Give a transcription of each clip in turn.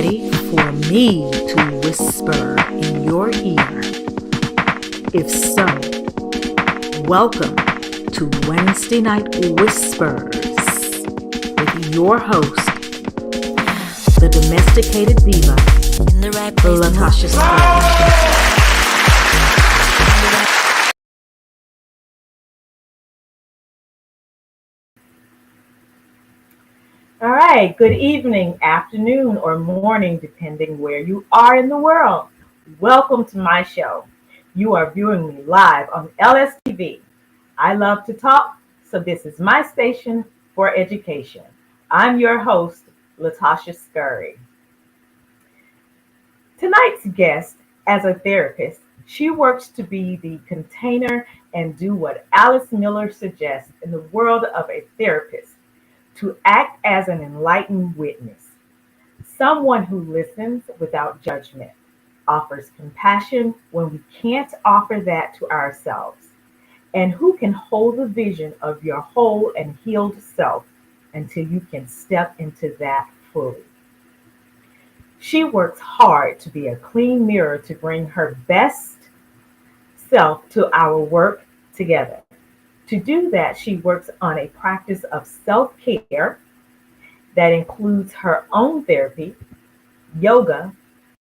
ready for me to whisper in your ear? If so, welcome to Wednesday Night Whispers with your host, the domesticated diva, Latasha Scruggs. All right, good evening, afternoon, or morning, depending where you are in the world. Welcome to my show. You are viewing me live on LSTV. I love to talk, so this is my station for education. I'm your host, Latasha Scurry. Tonight's guest, as a therapist, she works to be the container and do what Alice Miller suggests in the world of a therapist: to act as an enlightened witness, someone who listens without judgment, offers compassion when we can't offer that to ourselves, and who can hold the vision of your whole and healed self until you can step into that fully. She works hard to be a clean mirror to bring her best self to our work together. To do that, she works on a practice of self-care that includes her own therapy, yoga,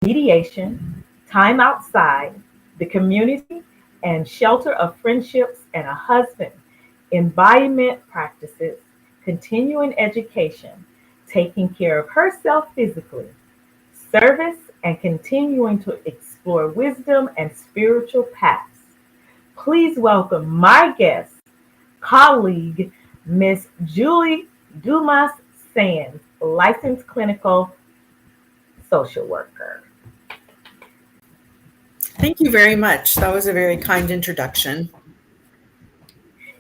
mediation, time outside, the community, and shelter of friendships and a husband, embodiment practices, continuing education, taking care of herself physically, service, and continuing to explore wisdom and spiritual paths. Please welcome my guest, colleague, Miss Julie Dumas Sands, licensed clinical social worker. Thank you very much. That was a very kind introduction.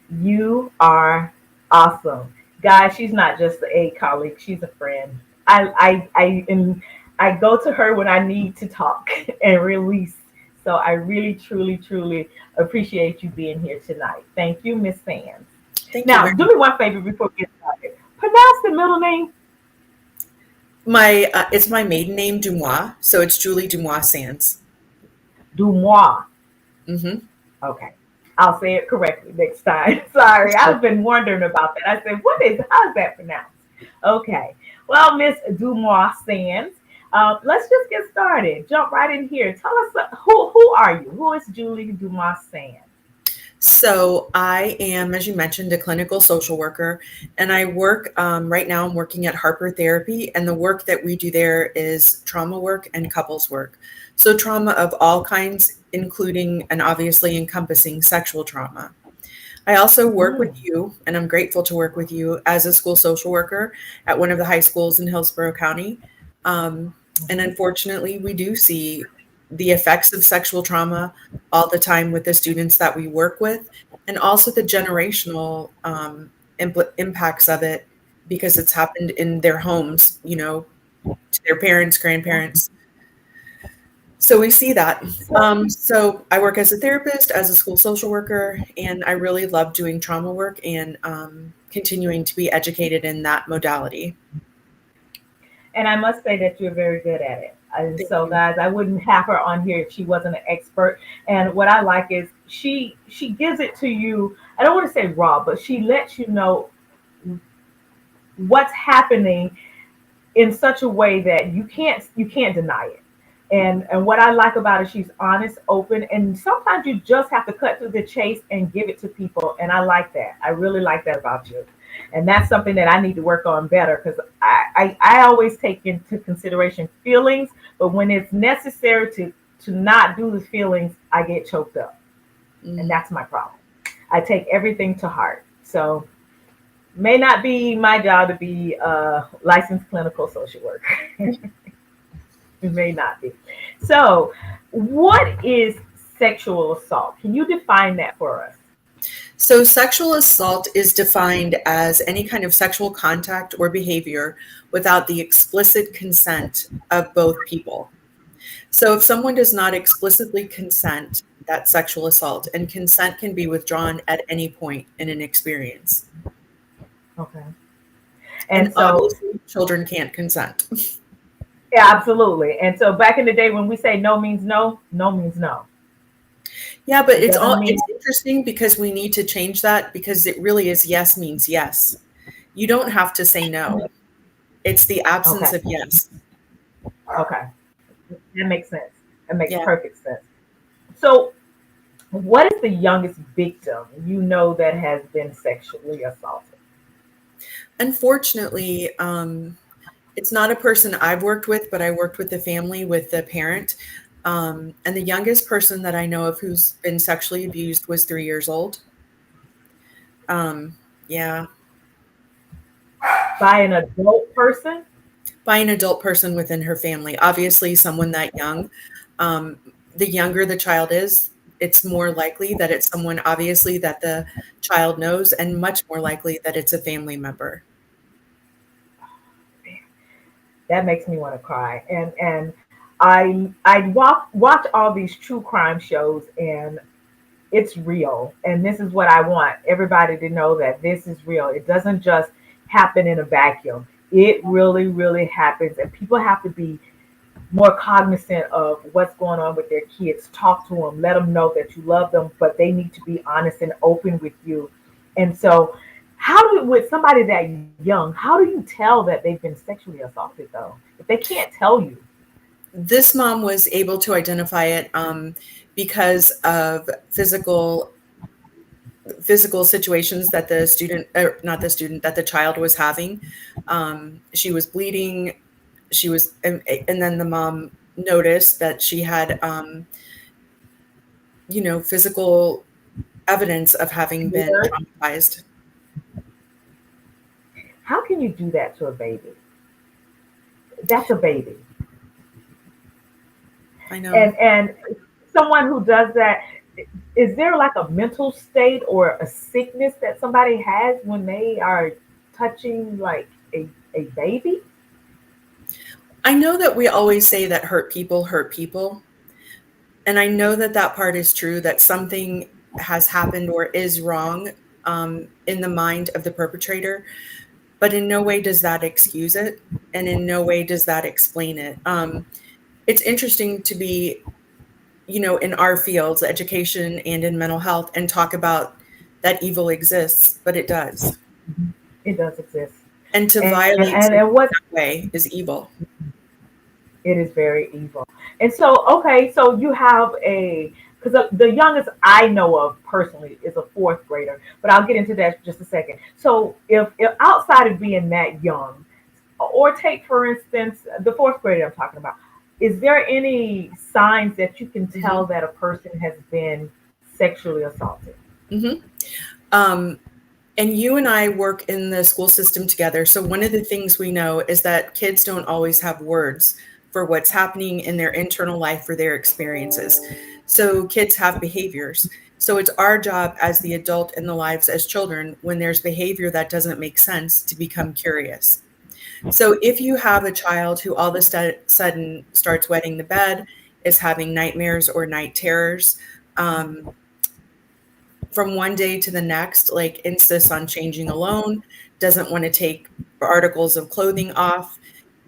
You are awesome. Guys, she's not just a colleague, she's a friend. I go to her when I need to talk and release. So I really, truly, truly appreciate you being here tonight. Thank you, Miss Sands. Now, do me one favor before we get started. Pronounce the middle name. It's my maiden name, Dumois, so it's Julie Dumois Sands. Dumois. Mm-hmm. Okay. I'll say it correctly next time. Sorry, I've been wondering about that. I said, how is that pronounced? Okay. Well, Miss Dumois Sands, let's just get started. Jump right in here. Tell us, who are you? Who is Julie Dumas Sands? So I am, as you mentioned, a clinical social worker, and I work right now. I'm working at Harper Therapy, and the work that we do there is trauma work and couples work. So trauma of all kinds, including and obviously encompassing sexual trauma. I also work with you, and I'm grateful to work with you as a school social worker at one of the high schools in Hillsborough County. And unfortunately, we do see the effects of sexual trauma all the time with the students that we work with, and also the generational impacts of it, because it's happened in their homes, to their parents, grandparents. So we see that. So I work as a therapist, as a school social worker, and I really love doing trauma work and continuing to be educated in that modality. And I must say that you're very good at it. And so, guys, I wouldn't have her on here if she wasn't an expert. And what I like is she gives it to you. I don't want to say raw, but she lets you know what's happening in such a way that you can't deny it. And what I like about it, she's honest, open, and sometimes you just have to cut through the chase and give it to people. And I like that. I really like that about you. And that's something that I need to work on better, because I always take into consideration feelings, but when it's necessary to not do the feelings, I get choked up. And that's my problem. I take everything to heart. So may not be my job to be a licensed clinical social worker. It may not be. So what is sexual assault? Can you define that for us? So sexual assault is defined as any kind of sexual contact or behavior without the explicit consent of both people. So if someone does not explicitly consent, that's sexual assault, and consent can be withdrawn at any point in an experience. Okay. And so obviously children can't consent. Yeah, absolutely. And so back in the day when we say no means no, no means no. Yeah, but It doesn't mean it's interesting because we need to change that because it really is yes means yes. You don't have to say no. It's the absence okay. of yes. Okay. That makes sense. That makes Yeah. perfect sense. So what is the youngest victim you know that has been sexually assaulted? Unfortunately, it's not a person I've worked with, but I worked with the family, with the parent. And the youngest person that I know of who's been sexually abused was 3 years old. Yeah, By an adult person? by an adult person within her family, obviously someone that young. Um, the younger the child is, it's more likely that it's someone obviously that the child knows, and much more likely that it's a family member. That makes me want to cry. And I watch all these true crime shows, and it's real. And this is what I want everybody to know, that this is real. It doesn't just happen in a vacuum. It really, really happens, and people have to be more cognizant of what's going on with their kids. Talk to them, let them know that you love them, but they need to be honest and open with you. And so, with somebody that young, how do you tell that they've been sexually assaulted though? If they can't tell you. This mom was able to identify it because of physical situations that the student, not the student, that the child was having. She was bleeding. And then the mom noticed that she had, physical evidence of having been traumatized. How can you do that to a baby? That's a baby. I know. And someone who does that, is there like a mental state or a sickness that somebody has when they are touching like a baby? I know that we always say that hurt people. And I know that that part is true, that something has happened or is wrong in the mind of the perpetrator, but in no way does that excuse it. And in no way does that explain it. It's interesting to be, in our fields, education and in mental health, and talk about that evil exists, but it does. It does exist. And to And violate and, something and what that way is evil. it is very evil. And so, okay, so you have a, because the youngest I know of personally is a fourth grader, but I'll get into that in just a second. So, if outside of being that young, or take for instance the fourth grader I'm talking about, is there any signs that you can tell Hmm. that a person has been sexually assaulted? Hmm. Um, and you and I work in the school system together. So one of the things we know is that kids don't always have words for what's happening in their internal life or their experiences. So kids have behaviors. So it's our job as the adult in the lives as children, when there's behavior that doesn't make sense, to become curious. So if you have a child who all of a sudden starts wetting the bed, is having nightmares or night terrors, um, from one day to the next, like insists on changing alone, doesn't want to take articles of clothing off,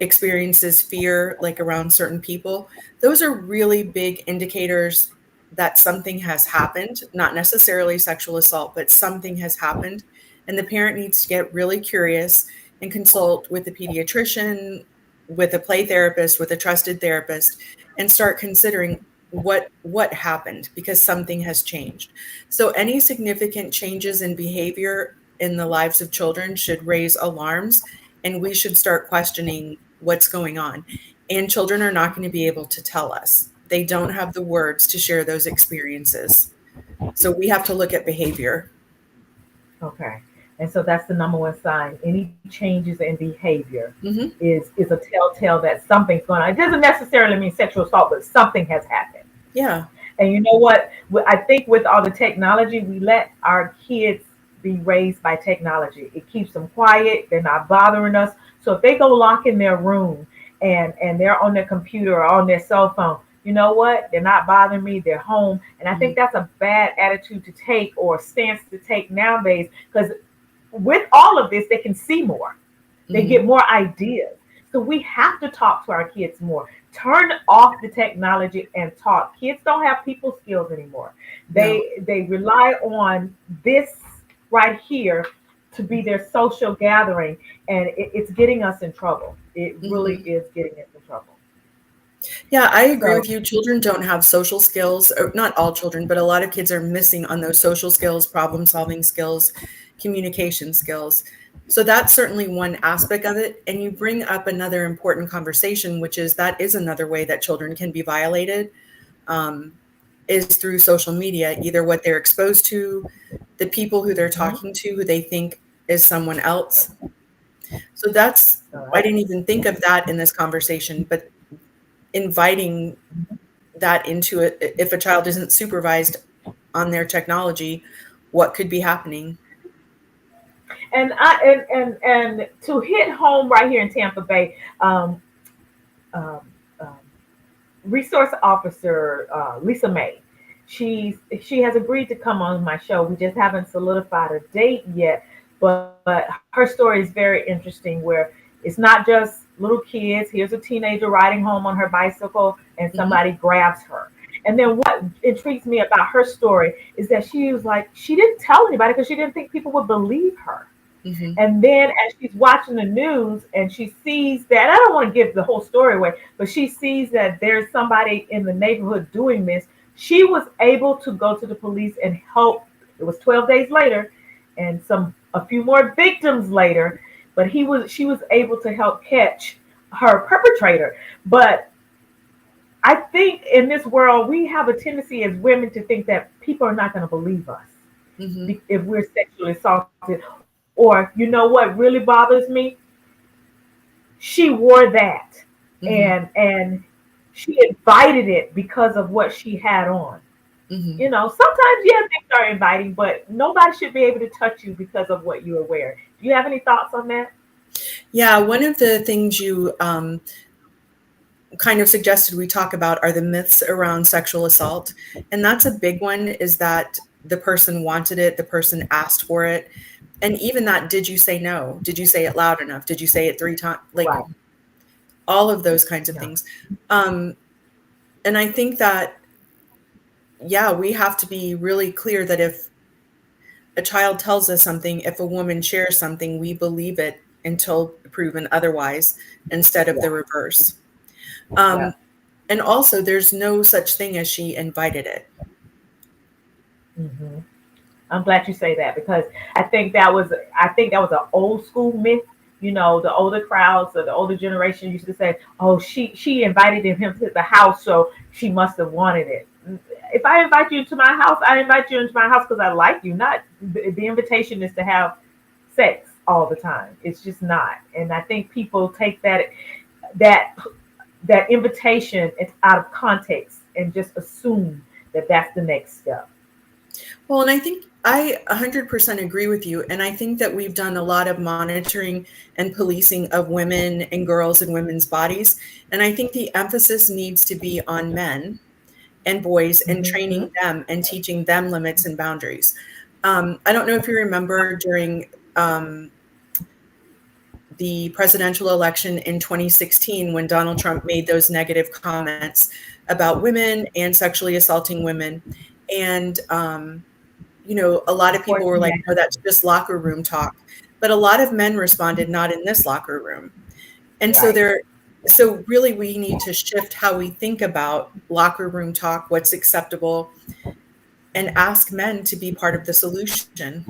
experiences fear like around certain people, those are really big indicators that something has happened, not necessarily sexual assault, but something has happened. And the parent needs to get really curious and consult with a pediatrician, with a play therapist, with a trusted therapist, and start considering what happened, because something has changed. So any significant changes in behavior in the lives of children should raise alarms, and we should start questioning what's going on. And children are not going to be able to tell us. They don't have the words to share those experiences. So we have to look at behavior. Okay. And so that's the number one sign. Any changes in behavior Hmm. is a telltale that something's going on. It doesn't necessarily mean sexual assault, but something has happened. Yeah. And you know what? I think with all the technology, we let our kids be raised by technology. It keeps them quiet. They're not bothering us. So if they go lock in their room and they're on their computer or on their cell phone, you know what? They're not bothering me. They're home. And I Hmm. think that's a bad attitude to take, or stance to take nowadays, because with all of this, they can see more. They Hmm. get more ideas. So we have to talk to our kids more. Turn off the technology and talk. Kids don't have people skills anymore. No. They rely on this right here to be their social gathering, and it's getting us in trouble. It really Mhm. is getting us in trouble. Yeah, I agree So with you. Children don't have social skills, or not all children, but a lot of kids are missing on those social skills, problem solving skills, communication skills. So that's certainly one aspect of it. And you bring up another important conversation, which is that is another way that children can be violated, um, is through social media, either what they're exposed to, the people who they're mhm, talking to, who they think is someone else. So that's, all I right. didn't even think of that in this conversation, but inviting that into it, if a child isn't supervised on their technology, what could be happening? And to hit home right here in Tampa Bay, um, um, resource officer Lisa May. She has agreed to come on my show. We just haven't solidified a date yet, but her story is very interesting. Where it's not just little kids. Here's a teenager riding home on her bicycle, and Mhm, somebody grabs her. And then what intrigues me about her story is that she was like she didn't tell anybody because she didn't think people would believe her. mhm, And then as she's watching the news and she sees that, I don't want to give the whole story away, but she sees that there's somebody in the neighborhood doing this. She was able to go to the police and help. It was 12 days later and a few more victims later, but she was able to help catch her perpetrator. But I think in this world we have a tendency as women to think that people are not going to believe us mhm, if we're sexually assaulted. Or, you know what really bothers me? She wore that mhm, and she invited it because of what she had on. mhm. You know, sometimes yeah, things are inviting, but nobody should be able to touch you because of what you are wearing. Do you have any thoughts on that? Yeah, one of the things you kind of suggested we talk about are the myths around sexual assault. And that's a big one, is that the person wanted it, the person asked for it. And even that, did you say no? Did you say it loud enough? Did you say it 3 times? Like Right. all of those kinds of No. things. Um, and I think that, yeah, we have to be really clear that if a child tells us something, if a woman shares something, we believe it until proven otherwise, instead of the Yeah. reverse. Yeah. Um, and also, there's no such thing as she invited it. hmm I'm glad you say that because I think that was an old school myth. You know, the older crowds or the older generation used to say, "Oh, she invited him to the house, so she must have wanted it." If I invite you to my house, I invite you into my house because I like you. Not the invitation is to have sex all the time. It's just not. And I think people take that that invitation out of context and just assume that that's the next step. Well, and I think I 100% agree with you. And I think that we've done a lot of monitoring and policing of women and girls and women's bodies. And I think the emphasis needs to be on men and boys and hmm training them and teaching them limits and boundaries. I don't know if you remember during the presidential election in 2016 when Donald Trump made those negative comments about women and sexually assaulting women. And, a lot of people were like, Enforcement. no, that's just locker room talk. But a lot of men responded, not in this locker room. And so Right. so really we need to shift how we think about locker room talk, what's acceptable, and ask men to be part of the solution.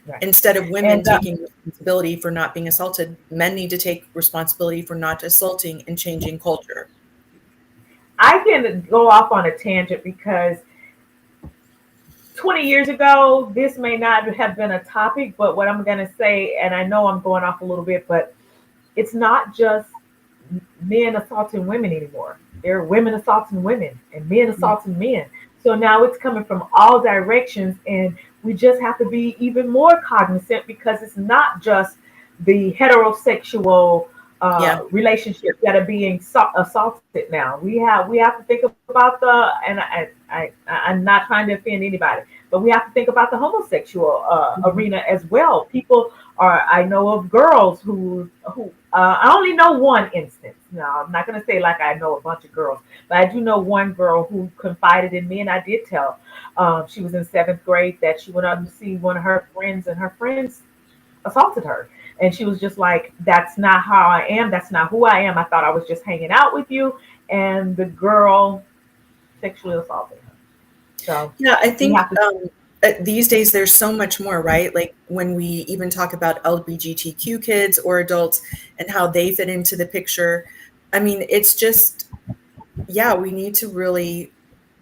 Right. Instead of women And taking responsibility for not being assaulted, men need to take responsibility for not assaulting and changing culture. I can go off on a tangent because 20 years ago, this may not have been a topic, but what I'm going to say, and I know I'm going off a little bit, but it's not just men assaulting women anymore. There are women assaulting women and men Mhm. assaulting men. So now it's coming from all directions, and we just have to be even more cognizant because it's not just the heterosexual Yeah. relationships that are being assaulted now. We have to think about I'm not trying to offend anybody, but we have to think about the homosexual arena as well. People are, I know of girls who I only know one instance. Now, I'm not going to say like I know a bunch of girls, but I do know one girl who confided in me, and I did tell. She was in seventh grade that she went out to see one of her friends, and her friends assaulted her. And she was just like, that's not how I am. That's not who I am. I thought I was just hanging out with you. And the girl sexually assaulted her. So Yeah, I we think have to. these days there's so much more, right? Like when we even talk about LGBTQ kids or adults and how they fit into the picture. I mean, it's just, yeah, we need to really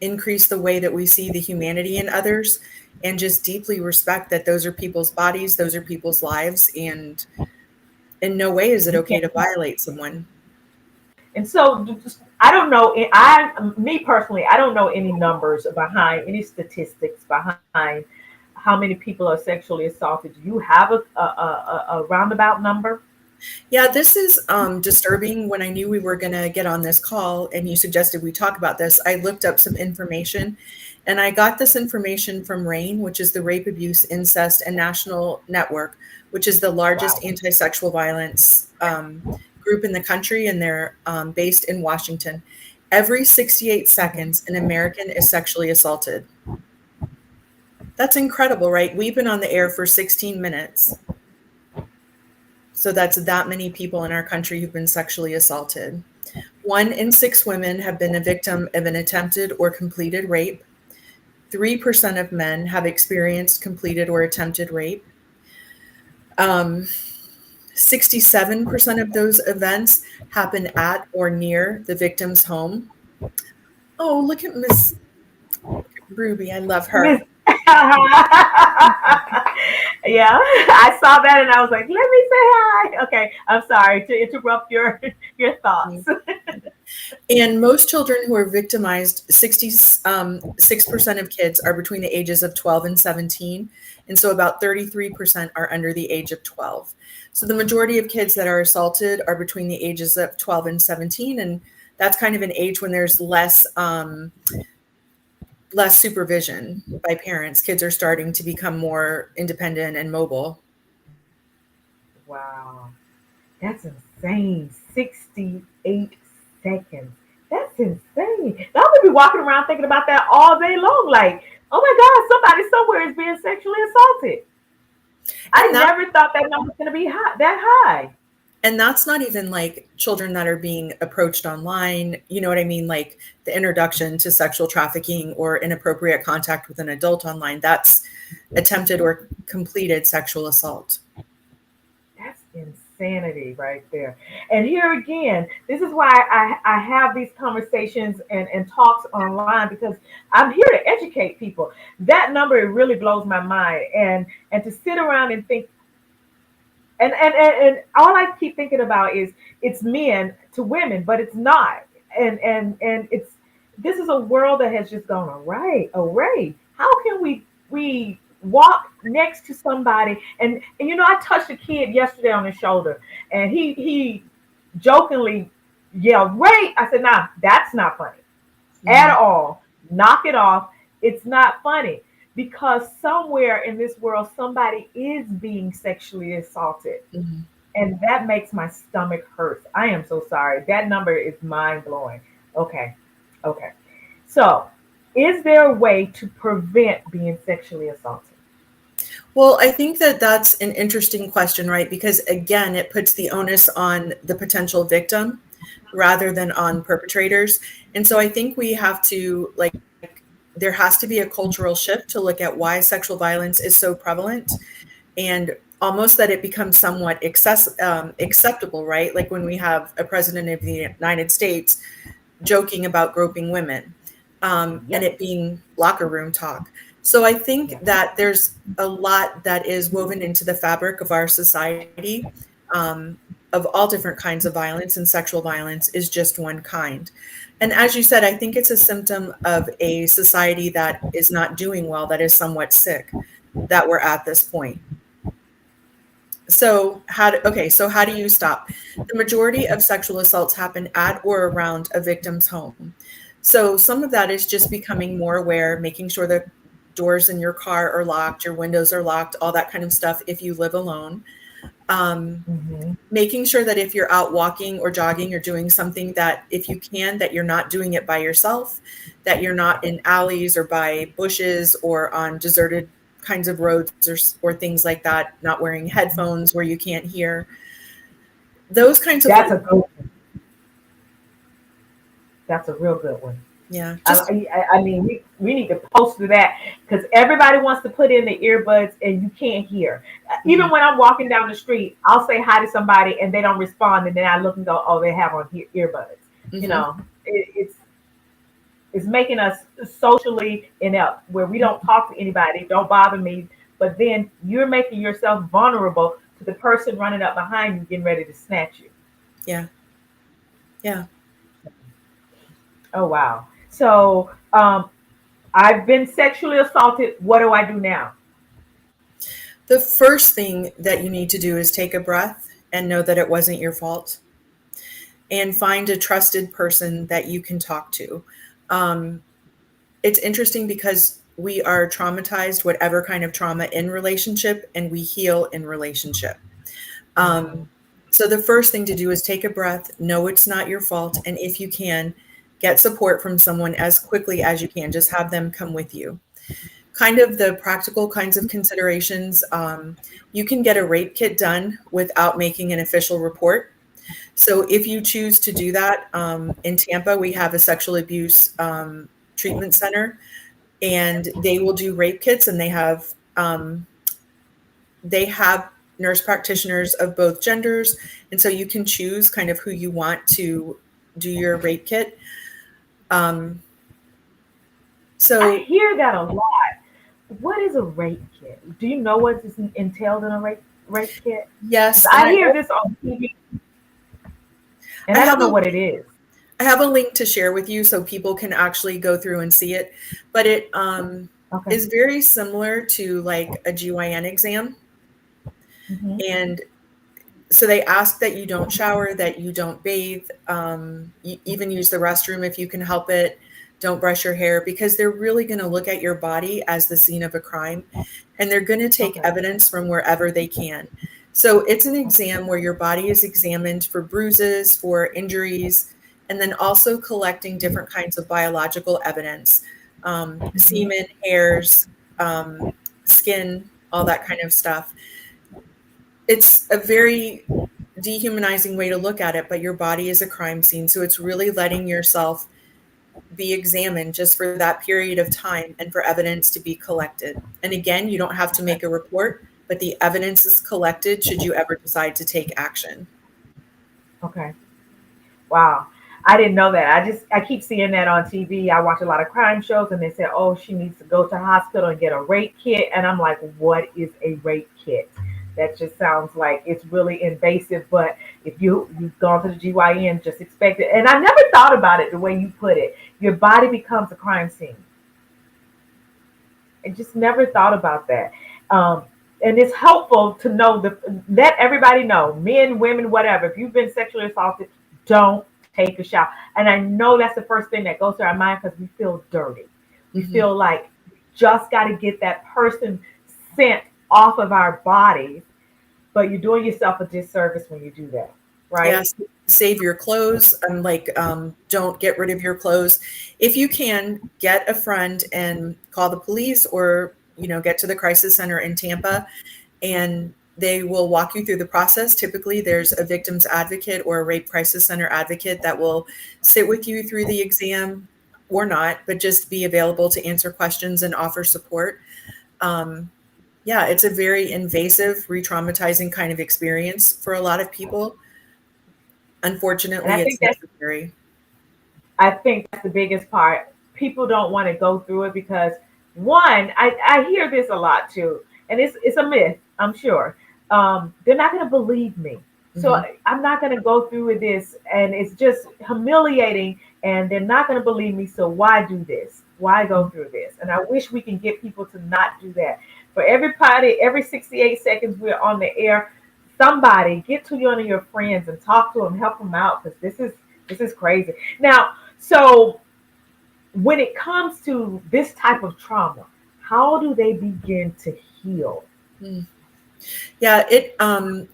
increase the way that we see the humanity in others and just deeply respect that those are people's bodies, those are people's lives, and in no way is it You okay can't. to violate someone. And so I don't know. Me personally, I don't know any numbers behind, any statistics behind how many people are sexually assaulted. Do you have a roundabout number? Yeah, this is disturbing. When I knew we were going to get on this call and you suggested we talk about this, I looked up some information and I got this information from RAIN, which is the Rape, Abuse, Incest, and National Network, which is the largest Wow. anti sexual violence group in the country, and they're based in Washington. Every 68 seconds, an American is sexually assaulted. That's incredible, right? We've been on the air for 16 minutes. So that's that many people in our country who've been sexually assaulted. 1 in 6 women have been a victim of an attempted or completed rape. 3% of men have experienced completed or attempted rape. 67% of those events happen at or near the victim's home. Oh, look at Miss Ruby. I love Miss. her. Yeah, I saw that and I was like, let me say hi. Okay, I'm sorry to interrupt your thoughts. And most children who are victimized, 66% of kids are between the ages of 12 and 17. And so about 33% are under the age of 12. So the majority of kids that are assaulted are between the ages of 12 and 17. And that's kind of an age when there's less supervision by parents. Kids are starting to become more independent and mobile. Wow, that's insane. 68 seconds. That's insane. I would be walking around thinking about that all day long. Like, oh my God, somebody somewhere is being sexually assaulted. I And that never thought that number was going to be that high. and that's not even like children that are being approached online, you know what I mean? Like the introduction to sexual trafficking or inappropriate contact with an adult online. That's attempted or completed sexual assault. That's insanity right there. And here again, this is why I have these conversations and talks online, because I'm here to educate people. That number, it really blows my mind. And to sit around and think, and all I keep thinking about is it's men to women, but it's not. And it's, this is a world that has just gone array. How can we walk next to somebody, and you know, I touched a kid yesterday on the shoulder, and he jokingly yelled rape. I said, nah, that's not funny at Mhm. all. Knock it off. It's not funny, because somewhere in this world somebody is being sexually assaulted, Mhm. and that makes my stomach hurt. I am so sorry. That number is mind blowing. Okay. Okay. So, is there a way to prevent being sexually assaulted? Well, I think that that's an interesting question, right? Because again, it puts the onus on the potential victim rather than on perpetrators. And so I think we have to, like, there has to be a cultural shift to look at why sexual violence is so prevalent, and almost that it becomes somewhat acceptable, right? Like when we have a president of the United States joking about groping women, and Yep. it being locker room talk. So I think Yep. that there's a lot that is woven into the fabric of our society, um, of all different kinds of violence, and sexual violence is just one kind. And as you said, I think it's a symptom of a society that is not doing well, that is somewhat sick, that we're at this point. So how do you stop? The majority of sexual assaults happen at or around a victim's home. So some of that is just becoming more aware, making sure that doors in your car are locked, your windows are locked, all that kind of stuff if you live alone. Mm-hmm. Making sure that if you're out walking or jogging or doing something, that if you can, that you're not doing it by yourself, that you're not in alleys or by bushes or on deserted kinds of roads or things like that, not wearing headphones where you can't hear. Those kinds of, That's a good one. That's a real good one. yeah, I, just, I mean, we need to poster that because everybody wants to put in the earbuds and you can't hear. Even mhm, when I'm walking down the street, I'll say hi to somebody and they don't respond, and then I look and go, "Oh, they have on earbuds." You mhm, know, it's making us socially inept where we don't talk to anybody, don't bother me, but then you're making yourself vulnerable to the person running up behind you, getting ready to snatch you. yeah, yeah. Oh wow! So I've been sexually assaulted. What do I do now? The first thing that you need to do is take a breath and know that it wasn't your fault, and find a trusted person that you can talk to. Um, it's interesting because we are traumatized, whatever kind of trauma, in relationship, and we heal in relationship. Um, Mhm. so the first thing to do is take a breath, know it's not your fault, and if you can, get support from someone as quickly as you can. Just have them come with you. Kind of the practical kinds of considerations. You can get a rape kit done without making an official report. So if you choose to do that, in Tampa, we have a sexual abuse treatment center, and they will do rape kits, and they have nurse practitioners of both genders, and so you can choose kind of who you want to do your rape kit. Um, I so hear that a lot. What is a rape kit? Do you know what is entailed in a rape kit? 'Cause yes, and I hear this on TV, and I I don't have know a what it is. I have a link to share with you so people can actually go through and see it. But it Okay. is very similar to like a GYN exam. Hmm. And so they ask that you don't shower, that you don't bathe, you even use the restroom if you can help it. Don't brush your hair, because they're really going to look at your body as the scene of a crime, and they're going to take Okay. evidence from wherever they can. So it's an Okay. exam where your body is examined for bruises, for injuries, and then also collecting different kinds of biological evidence, Hmm. semen, hairs, um, skin, all that kind of stuff. It's a very dehumanizing way to look at it, but your body is a crime scene. So it's really letting yourself be examined just for that period of time and for evidence to be collected. And again, you don't have to make a report, but the evidence is collected should you ever decide to take action. Okay. Wow. I didn't know that. I keep seeing that on TV. I watch a lot of crime shows and they say, "Oh, she needs to go to the hospital and get a rape kit." And I'm like, "What is a rape kit?" That just sounds like it's really invasive, but if you've gone to the GYN, just expect it. And I never thought about it the way you put it. Your body becomes a crime scene. I just never thought about that. Um, and it's helpful to know let everybody know, men, women, whatever. If you've been sexually assaulted, don't take a shower. And I know that's the first thing that goes to our mind because we feel dirty. We Mhm. feel like we just got to get that person scent off of our bodies. But you're doing yourself a disservice when you do that, right? Yes, save your clothes. Don't get rid of your clothes. If you can, get a friend and call the police, or get to the crisis center in Tampa, and they will walk you through the process. Typically, there's a victim's advocate or a rape crisis center advocate that will sit with you through the exam, or not, but just be available to answer questions and offer support. Um, yeah, it's a very invasive, re-traumatizing kind of experience for a lot of people. And Unfortunately, it's necessary. I think that's the biggest part. People don't want to go through it because one, I hear this a lot too, and it's a myth, I'm sure. They're not going to believe me, so Mhm. I'm not going to go through with this, and it's just humiliating, and they're not going to believe me. So why do this? Why go through this? And I wish we can get people to not do that. For everybody, every 68 seconds we're on the air, somebody get to one of your friends and talk to them, help them out because this is crazy. Now, so when it comes to this type of trauma, how do they begin to heal? Mm. Yeah,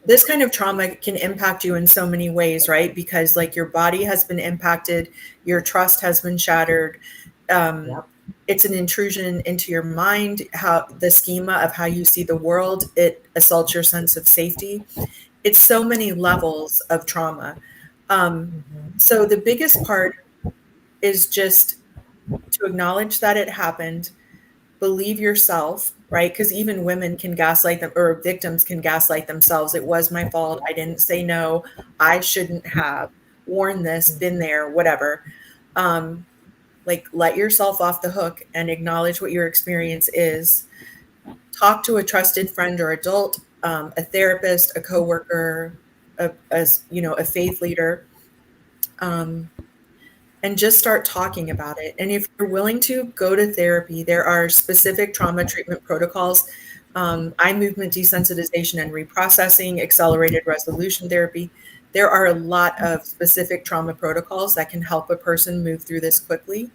this kind of trauma can impact you in so many ways, right? Because like your body has been impacted, your trust has been shattered. Um, Yep. it's an intrusion into your mind, how the schema of how you see the world, it assaults your sense of safety. It's so many levels of trauma. Um, Hmm. so the biggest part is just to acknowledge that it happened, believe yourself, right? Because even women can gaslight them, or victims can gaslight themselves. It was my fault. I didn't say no. I shouldn't have worn this, been there, whatever. Um, like let yourself off the hook and acknowledge what your experience is. Talk to a trusted friend or adult, a therapist, a coworker, a faith leader. Um, and just start talking about it. And if you're willing to go to therapy, there are specific trauma treatment protocols, eye movement desensitization and reprocessing, accelerated resolution therapy. There are a lot of specific trauma protocols that can help a person move through this quickly.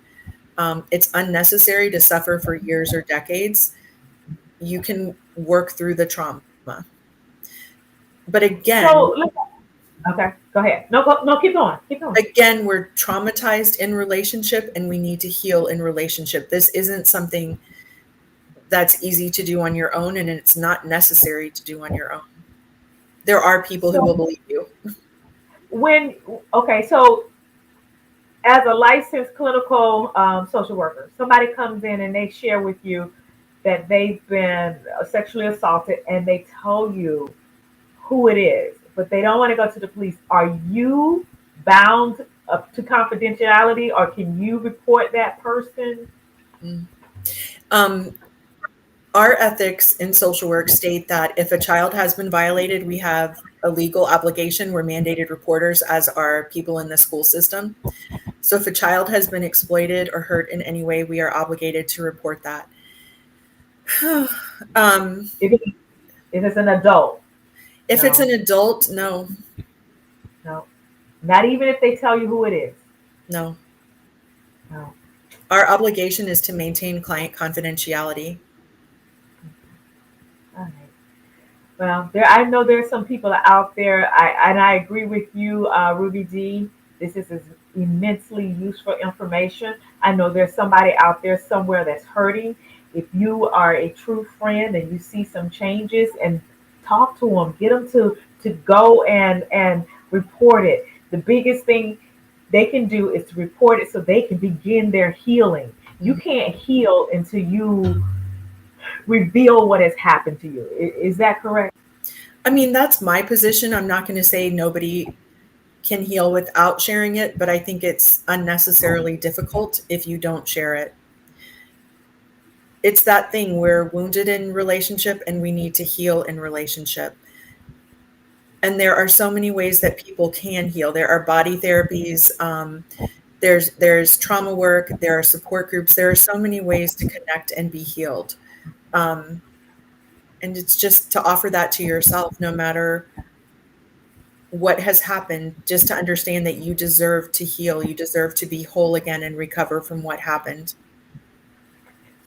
It's unnecessary to suffer for years or decades. You can work through the trauma. But So, okay, go ahead. No, no, keep going. Keep going. again, we're traumatized in relationship and we need to heal in relationship. This isn't something that's easy to do on your own, and it's not necessary to do on your own. There are people who will So, believe you. when, okay, so as a licensed clinical social worker, somebody comes in and they share with you that they've been sexually assaulted and they tell you who it is, but they don't want to go to the police. Are you bound up to confidentiality, or can you report that person? Mm. Um, our ethics in social work state that if a child has been violated, we have a legal obligation. We're mandated reporters, as are people in the school system. So if a child has been exploited or hurt in any way, we are obligated to report that. um, If, if it's an adult, if it's no, an adult, no, no, not even if they tell you who it is. no. No. Our obligation is to maintain client confidentiality. All right. Well, I know there's some people out there, and I agree with you, Ruby D. This is immensely useful information. I know there's somebody out there somewhere that's hurting. If you are a true friend and you see some changes, and talk to them, get them to go and report it. The biggest thing they can do is to report it so they can begin their healing. You Mhm. can't heal until you reveal what has happened to you. Is that correct? I mean, that's my position. I'm not going to say nobody can heal without sharing it, but I think it's unnecessarily difficult if you don't share it. It's that thing, we're wounded in relationship and we need to heal in relationship. And there are so many ways that people can heal. There are body therapies, there's trauma work, there are support groups. There are so many ways to connect and be healed. Um, and it's just to offer that to yourself, no matter what has happened, just to understand that you deserve to heal, you deserve to be whole again and recover from what happened.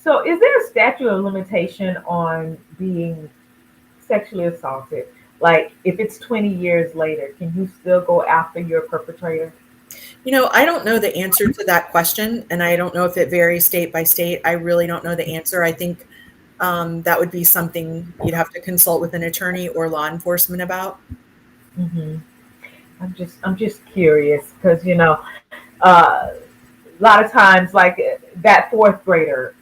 So, is there a statute of limitation on being sexually assaulted? Like, if it's 20 years later, can you still go after your perpetrator? I don't know the answer to that question, and I don't know if it varies state by state. I really don't know the answer. I think that would be something you'd have to consult with an attorney or law enforcement about. Hmm. I'm just curious because uh, a lot of times, like that fourth grader,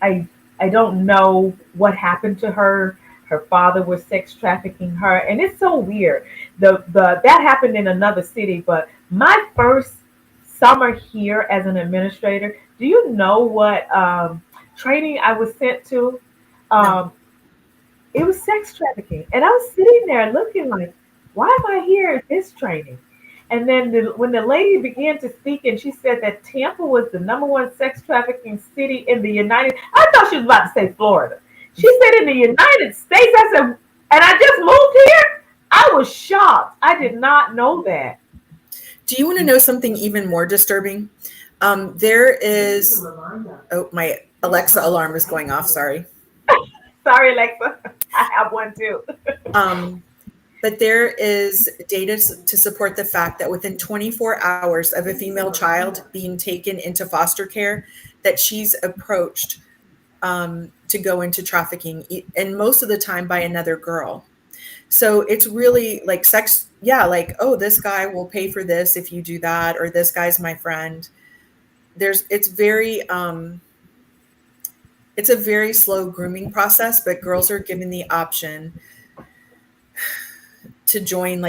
I don't know what happened to her. Her father was sex trafficking her, and it's so weird. The that happened in another city, but my first summer here as an administrator, do you know what training I was sent to? No. Um, it was sex trafficking, and I was sitting there looking like, why am I here at this training? And then when the lady began to speak, and she said that Tampa was the number one sex trafficking city in the United. I thought she was about to say Florida. She said in the United States. I said, and I just moved here. I was shocked. I did not know that. Do you want to know something even more disturbing? There is, oh, Alexa alarm is going off. Sorry. Sorry, Alexa. I have one too. Um, but there is data to support the fact that within 24 hours of a female child being taken into foster care, that she's approached to go into trafficking, and most of the time by another girl. So it's really like sex. Yeah, like, oh, this guy will pay for this if you do that, or this guy's my friend. It's a very slow grooming process, but girls are given the option to join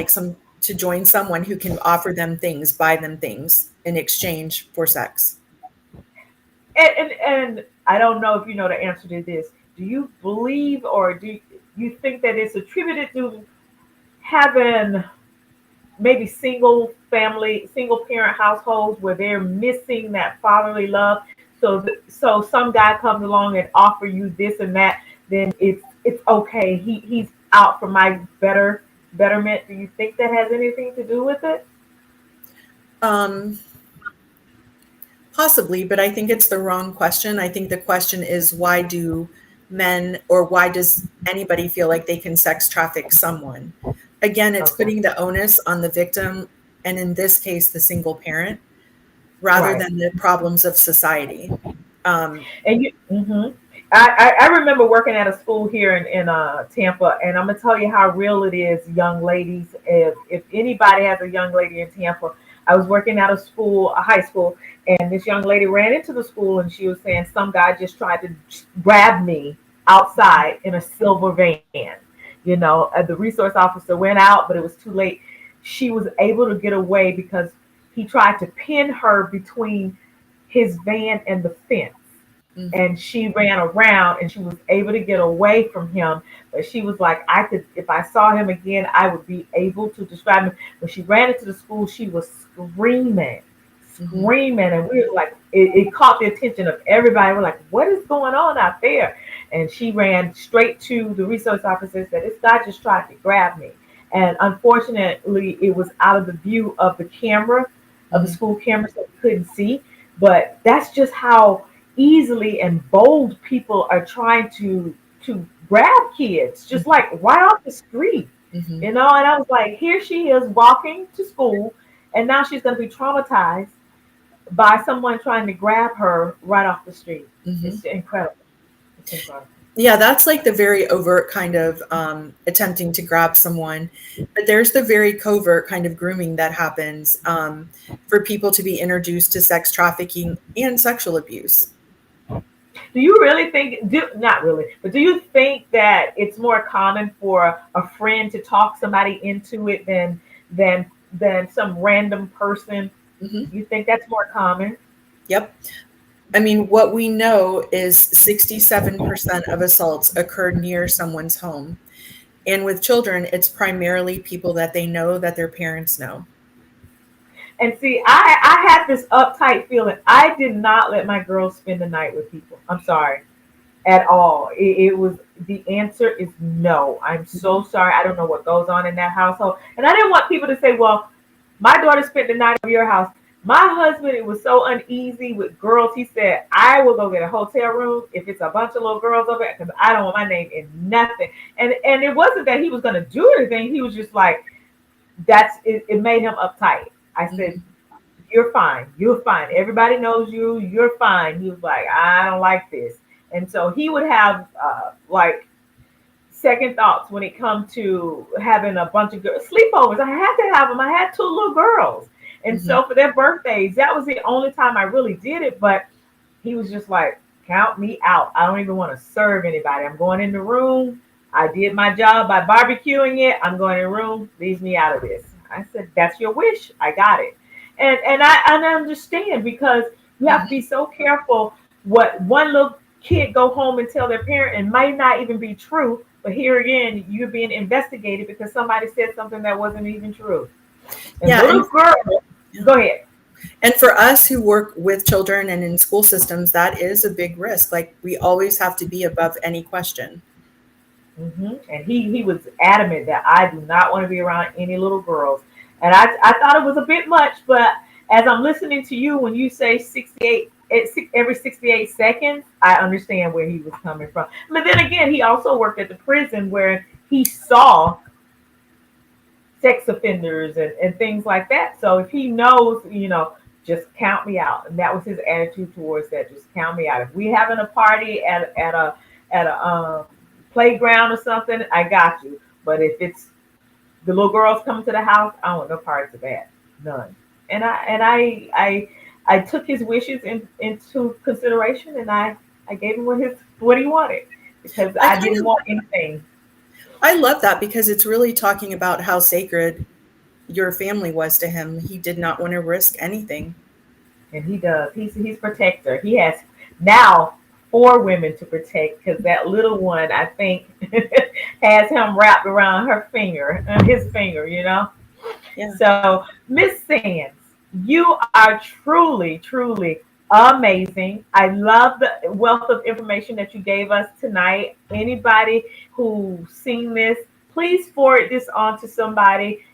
someone who can offer them things, buy them things in exchange for sex. And I don't know if you know the answer to this. Do you believe or do you think that it's attributed to having maybe single parent households where they're missing that fatherly love? So some guy comes along and offer you this and that, then it's okay. He's out for my betterment. Do you think that has anything to do with it? Um, Possibly, but I think it's the wrong question. I think the question is, why do men, or why does anybody feel like they can sex traffic someone? Again, it's Okay. putting the onus on the victim, and in this case, the single parent, rather Right. than the problems of society. And I remember working at a school here in Tampa, and I'm gonna tell you how real it is, young ladies. If anybody has a young lady in Tampa, I was working at a high school, and this young lady ran into the school, and she was saying some guy just tried to grab me outside in a silver van. The resource officer went out, but it was too late. She was able to get away because he tried to pin her between his van and the fence, Mhm. and she ran around and she was able to get away from him. But she was like, I could, if I saw him again, I would be able to describe him. When she ran into the school, she was screaming, Mhm. screaming, and we were like, it caught the attention of everybody. We're like, what is going on out there? And she ran straight to the resource officer, said, this guy just tried to grab me. And unfortunately, it was out of the view of the camera, of the Mhm. school camera, so we couldn't see. But that's just how easily and bold people are trying to grab kids, just like right off the street. Mhm. And I was like, here she is walking to school, and now she's going to be traumatized by someone trying to grab her right off the street. Mhm. It's incredible. It's incredible. Yeah, that's like the very overt kind of attempting to grab someone. But there's the very covert kind of grooming that happens for people to be introduced to sex trafficking and sexual abuse. Do you really think, not really, but do you think that it's more common for a friend to talk somebody into it than some random person? Hmm. You think that's more common? Yep. I mean, what we know is 67% of assaults occur near someone's home. And with children, it's primarily people that they know that their parents know. And see, I had this uptight feeling. I did not let my girls spend the night with people. I'm sorry, at all. It was, the answer is no. I'm so Mhm. sorry. I don't know what goes on in that household, and I didn't want people to say, "Well, my daughter spent the night at your house." My husband, it was so uneasy with girls. He said, "I will go get a hotel room if it's a bunch of little girls over there because I don't want my name in nothing." And it wasn't that he was going to do anything. He was just like, that's it. It made him uptight. I said, Mhm. you're fine. You're fine. Everybody knows you. You're fine. He was like, I don't like this. And so he would have like second thoughts when it come to having a bunch of sleepovers. I had to have them. I had two little girls. And Mhm. so for their birthdays, that was the only time I really did it. But he was just like, count me out. I don't even want to serve anybody. I'm going in the room. I did my job by barbecuing it. I'm going in the room. Leave me out of this. I said, that's your wish. I got it. And I understand because you have to be Mhm. so careful what one little kid go home and tell their parent and might not even be true. But here again, you're being investigated because somebody said something that wasn't even true. And Yeah, little girl, go ahead. and for us who work with children and in school systems, that is a big risk. Like, we always have to be above any question. And he was adamant that I do not want to be around any little girls. And I thought it was a bit much, but as I'm listening to you, when you say 68 every 68 seconds, I understand where he was coming from. But then again, he also worked at the prison where he saw sex offenders and things like that. So if he knows, just count me out. And that was his attitude towards that. Just count me out. If we having a party at a playground or something, I got you. But if it's the little girls coming to the house, I don't want no parts of that. None. And I took his wishes into consideration, and I gave him what he wanted, because I didn't want anything. I love that, because it's really talking about how sacred your family was to him. He did not want to risk anything. And he does. He's protector. He has now 4 women to protect, because that little one, I think, has him wrapped around his finger. Yeah. So, Miss Sands, you are truly, truly amazing. I love the wealth of information that you gave us tonight. Anybody who's seen this, please forward this on to somebody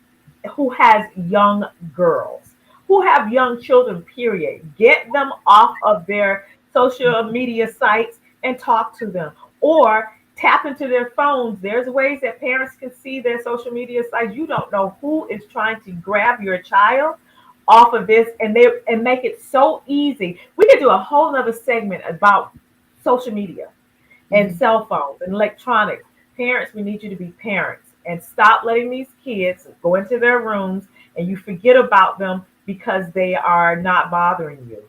who has young girls, who have young children, period. Get them off of their social media sites and talk to them, or tap into their phones. There's ways that parents can see their social media sites. You don't know who is trying to grab your child off of this, and make it so easy. We could do a whole nother segment about social media and cell phones and electronics. Parents, we need you to be parents and stop letting these kids go into their rooms and you forget about them because they are not bothering you.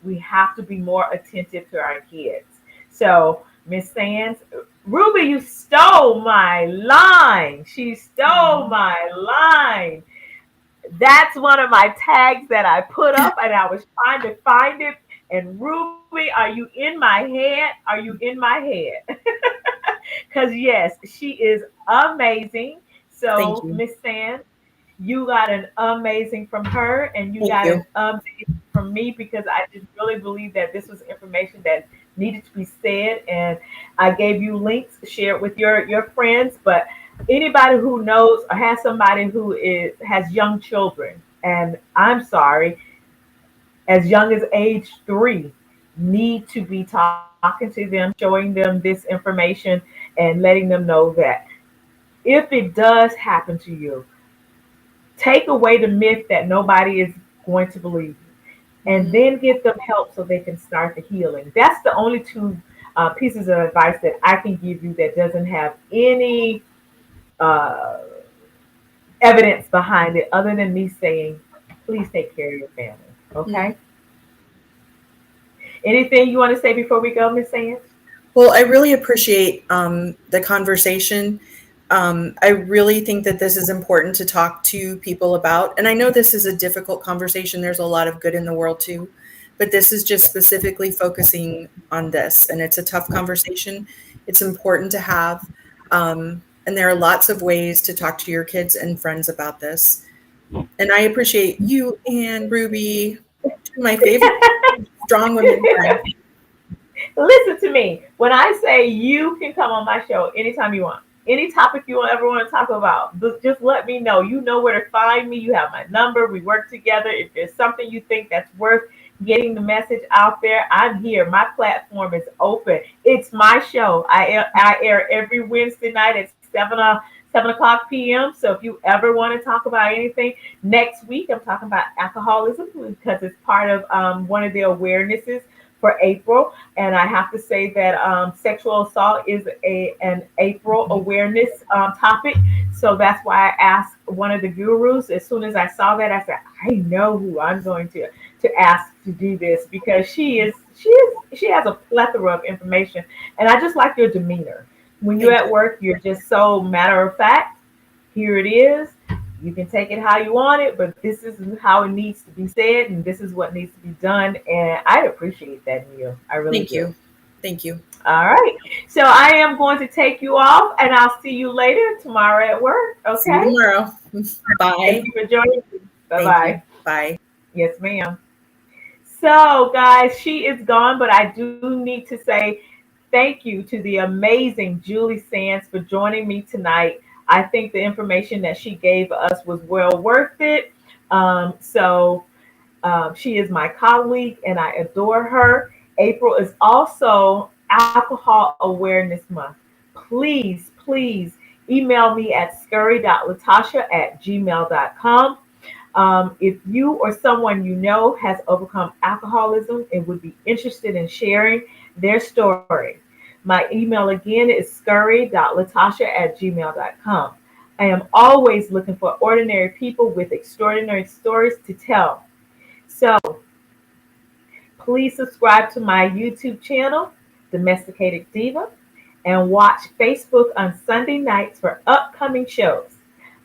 We have to be more attentive to our kids. So, Miss Sands, Ruby, you stole my line. She stole my line. That's one of my tags that I put up, and I was trying to find it. And Ruby, are you in my head? Are you in my head? Because yes, she is amazing. So, Miss Sands, you got an amazing from her, and you got an amazing from me, because I just really believe that this was information that needed to be said. And I gave you links, share it with your friends. But anybody who knows or has somebody who has young children, and I'm sorry, as young as age 3, need to be talking to them, showing them this information, and letting them know that if it does happen to you, take away the myth that nobody is going to believe you, and then get them help so they can start the healing. That's the only 2 pieces of advice that I can give you that doesn't have any evidence behind it, other than me saying, please take care of your family. Okay? Anything you want to say before we go, Miss Sands? Well, I really appreciate the conversation. I really think that this is important to talk to people about. And I know this is a difficult conversation. There's a lot of good in the world too, but this is just specifically focusing on this. And it's a tough conversation. It's important to have. And there are lots of ways to talk to your kids and friends about this. And I appreciate you and Ruby, 2 of my favorite strong women friends. Listen to me. When I say you can come on my show anytime you want, any topic you ever want to talk about, just let me know. You know where to find me. You have my number. We work together. If there's something you think that's worth getting the message out there, I'm here. My platform is open. It's my show. I air every Wednesday night at 7 o'clock p.m. So if you ever want to talk about anything, next week I'm talking about alcoholism, because it's part of one of the awarenesses for April. And I have to say that sexual assault is an April awareness topic. So that's why I asked one of the gurus. As soon as I saw that, I said, I know who I'm going to ask to do this, because she has a plethora of information. And I just like your demeanor. When you're at work, you're just so matter of fact. Here it is. You can take it how you want it, but this is how it needs to be said, and this is what needs to be done. And I appreciate that, Neil. I really do. Thank you. All right. So I am going to take you off, and I'll see you later tomorrow at work. Okay. See you tomorrow. Bye. Thank you for joining me. Bye-bye. Bye. Yes, ma'am. So, guys, she is gone, but I do need to say thank you to the amazing Julie Sands for joining me tonight. I think the information that she gave us was well worth it. So She is my colleague and I adore her. April is also Alcohol Awareness Month. Please, please email me at scurry.latasha@gmail.com. If you or someone you know has overcome alcoholism and would be interested in sharing their story, my email again is scurry.latasha@gmail.com. I am always looking for ordinary people with extraordinary stories to tell. So please subscribe to my YouTube channel, Domesticated Diva, and watch Facebook on Sunday nights for upcoming shows.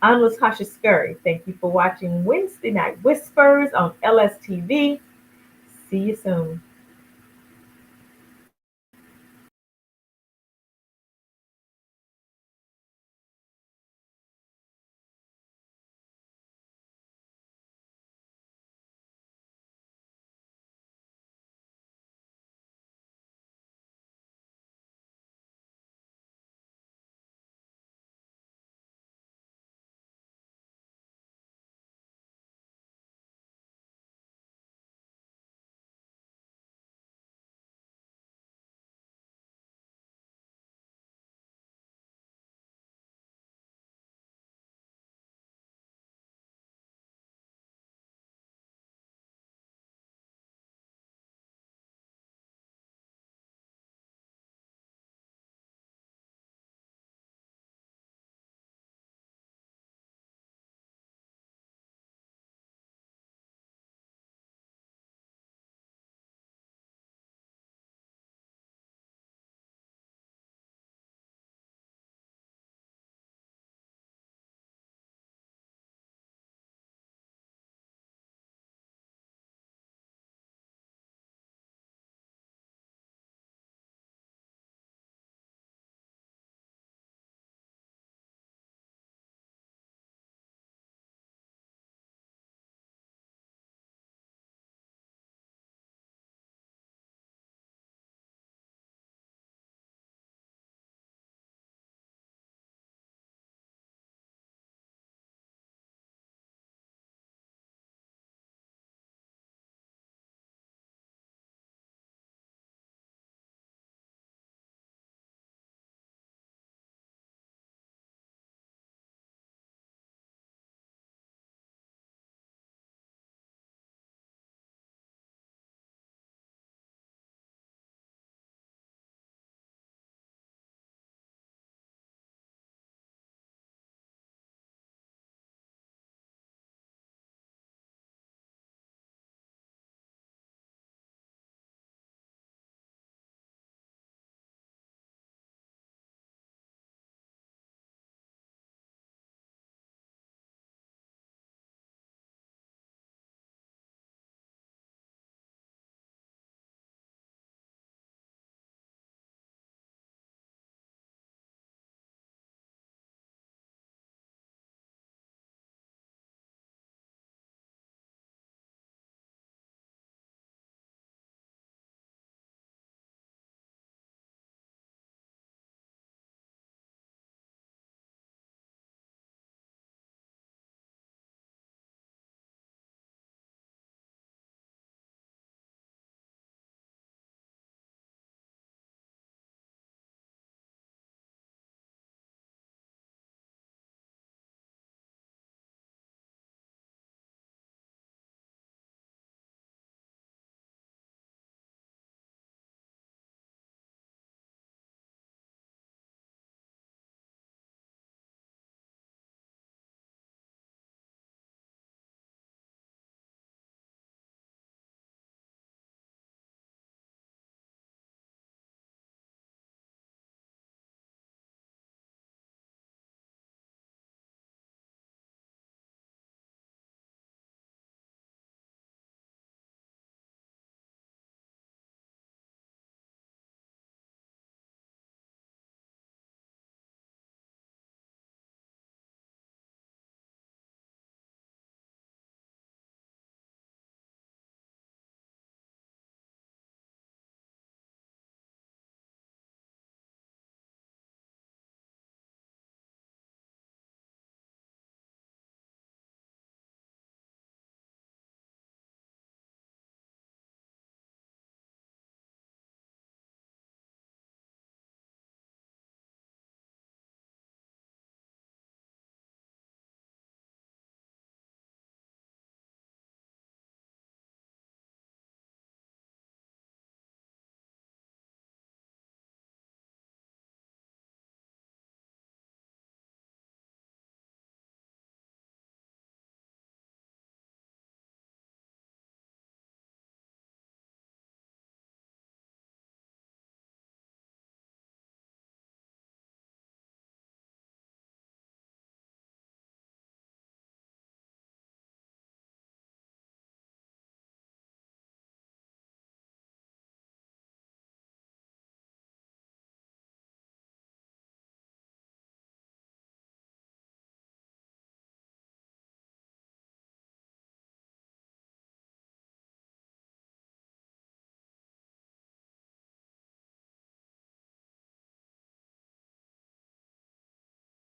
I'm Latasha Scurry. Thank you for watching Wednesday Night Whispers on LSTV. See you soon.